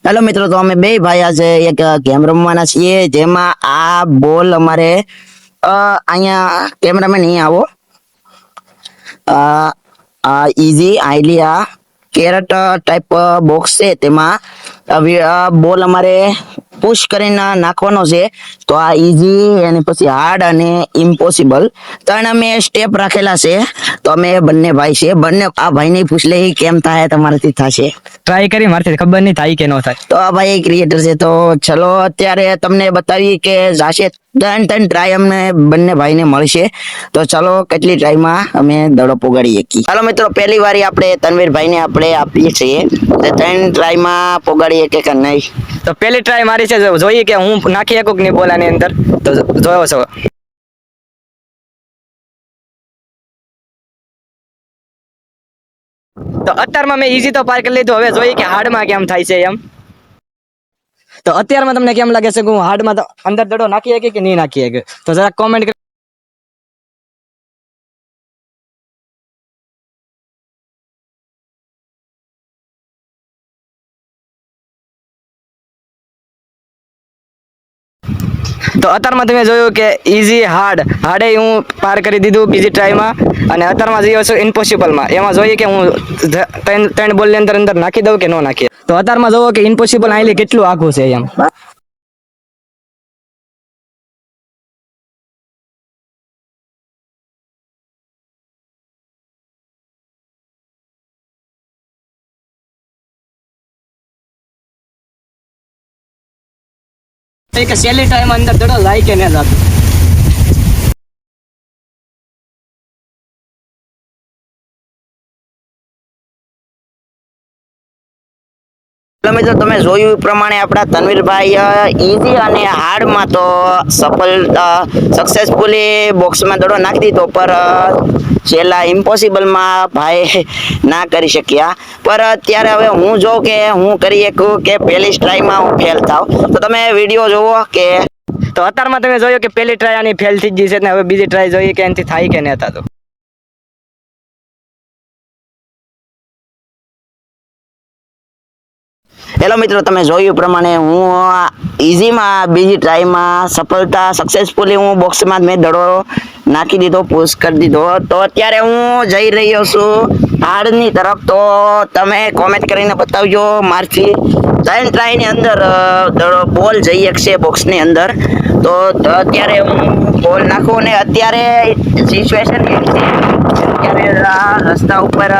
Hello મિત્રો, તો અમે બે ભાઈ આજે એક ગેમ રમવાના છીએ જેમાં આ બોલ અમારે અહીંયા કેમેરામેન નહીં આવો આ ઈઝી આઈલિયા કેરેટ ટાઈપ બોક્સ છે તેમાં બોલ અમારે પુશ કરીને નાખવાનો છે. તો આ ઈઝી અને પછી હાર્ડ અને ઇમ્પોસિબલ ત્રણ અમે સ્ટેપ રાખેલા છે. તો અમે બંને ભાઈ છે, બંને આ ભાઈને પૂછ લે કેમ થાય તમારાથી થશે. ટ્રાય કરી મારથી ખબર નહીં થાય કે ન થાય. તો આ ભાઈ ક્રિએટર છે, તો ચલો અત્યારે તમને બતાવી કે જાશે ત્રણ ટ્રાય અમને બંને ભાઈને મળશે. તો ચલો કેટલી ટ્રાયમાં અમે દડો પોગાડીએ કી. ચાલો મિત્રો, પહેલી વારી આપણે તનવીરભાઈને આપણે આપીએ છીએ તો 3 ટ્રાયમાં પોગાડીએ કે નહીં. તો પહેલી ટ્રાય મારી છે, જોઈએ કે હું નાખી શકું કે નહીં બોલાની અંદર. તો જોયો છો. તો અત્યારમાં મેં ઈઝી તો પાર કરી લીધું. હવે જોઈએ કે હાર્ડમાં કેમ થાય છે એમ. તો અત્યારમાં તમને કેમ લાગે છે કે હું હાર્ડમાં તો અંદર દડો નાખી શકે કે નહીં નાખી શકે? તો જરા કોમેન્ટ. તો અત્યારમાં તમે જોયું કે ઈઝી હાર્ડે હું પાર કરી દીધું બીજી ટ્રાયમાં. અને અત્યારમાં જઈએ છું ઇમ્પોસિબલમાં. એમાં જોઈએ કે હું ત્રણ બોલની અંદર નાખી દઉં કે ન નાખીએ. તો અત્યારમાં જોવો કે ઇમ્પોસિબલ આઈલી કેટલું આખું છે એમ. એક સેલી ટાઈમ અંદર દડો લાઈ કે ન લાગે. મિત્રો, તમે જોયું એ પ્રમાણે આપણા તનવીરભાઈ ઈઝી અને હાર્ડમાં તો સક્સેસફુલી બોક્સમાં દડો નાખી દીધો, પર છેલ્લા ઇમ્પોસિબલમાં ભાઈ ના કરી શક્યા. પર અત્યારે હવે હું જોઉં કે હું કરી શકું કે પહેલી ટ્રાયમાં હું ફેલ થાવ. તો તમે વિડીયો જોવો કે. તો અત્યારમાં તમે જોયું કે પહેલી ટ્રાય આની ફેલ થઈ ગઈ છે ને હવે બીજી ટ્રાય જોઈએ કે એનાથી થાય કે નહીં થતું. હેલો મિત્રો, તમે જોયું પ્રમાણે હું ઈઝીમાં બીજી ટ્રાયમાં સક્સેસફુલી હું બોક્સમાં મેં દડો નાખી દીધો, પુશ કરી દીધો. તો અત્યારે હું જઈ રહ્યો છું હાર્ડની તરફ. તો તમે કોમેન્ટ કરીને બતાવજો મારથી 3 ટ્રાયની અંદર દડો બોલ જઈ શકશે બોક્સની અંદર. તો અત્યારે હું બોલ નાખું ને અત્યારે સિચ્યુએશન એવી છે અત્યારે રસ્તા ઉપર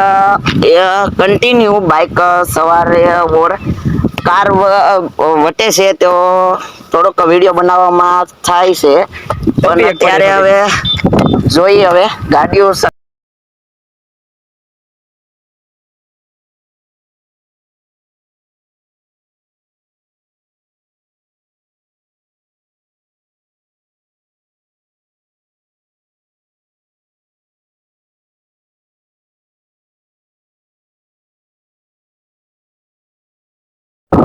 કન્ટિન્યુ બાઇક સવારે ઓર કાર વટે છે, તો થોડોક વિડીયો બનાવવામાં થાય છે. પણ અત્યારે હવે જોઈએ હવે ગાડીઓ.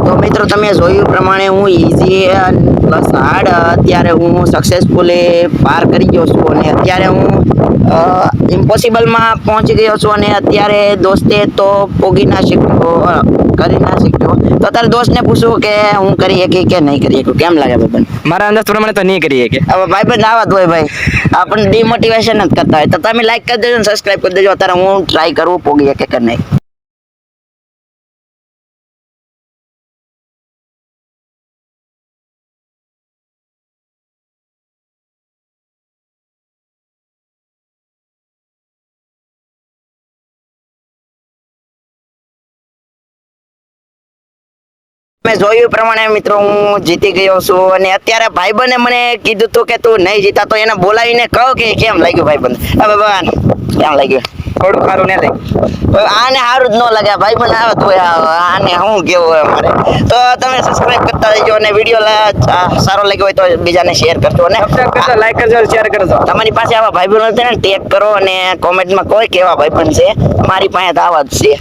તો મિત્રો, તમે જોયું પ્રમાણે હું ઈઝી પ્લસ હાર્ડ અત્યારે હું સક્સેસફુલી પાર કરી ગયો છું. અને અત્યારે હું ઇમ્પોસિબલમાં પહોંચી ગયો છું. અને અત્યારે દોસ્તે તો પોગી ના શક્યો, કરી ના શક્યો. તો અત્યારે દોસ્તને પૂછું કે હું કરી શકી કે નહીં કરી શકું. કેમ લાગે ભાઈબંધ? મારા અંદાજ પ્રમાણે તો નહીં કરી શકે. હવે ભાઈબંધ આવા જ હોય ભાઈ, આપણને ડિમોટિવેશન જ કરતા હોય. તો તમે લાઈક કરી દેજો ને સબસ્ક્રાઈબ કરી દેજો. અત્યારે હું ટ્રાય કરું પોગી શકે કે નહીં. મેં જોયું પ્રમાણે મિત્રો હું જીતી ગયો છું. અને અત્યારે ભાઈબંધે મને કીધું હતું કે તું નહીં જીતા, તો એને બોલાવીને કહો કે કેમ લાગ્યું ભાઈબંધ. હવે ભગવાન કેમ લાગ્યું? થોડું સારું નહીં લાગે. આને સારું જ ન લાગે ભાઈબંધ આવે તો આને શું કેવું અમારે. તો તમે સબસ્ક્રાઇબ કરતા રહેજો અને વિડીયો સારો લાગ્યો હોય તો બીજાને શેર કરજો અને સબસ્ક્રાઇબ કરજો, લાઈક કરજો, શેર કરજો. તમારી પાસે આવા ભાઈબંધ છે ને ટેગ કરો અને કોમેન્ટમાં કોઈ કેવા ભાઈબંધ છે. મારી પાસે તો આવા જ છે.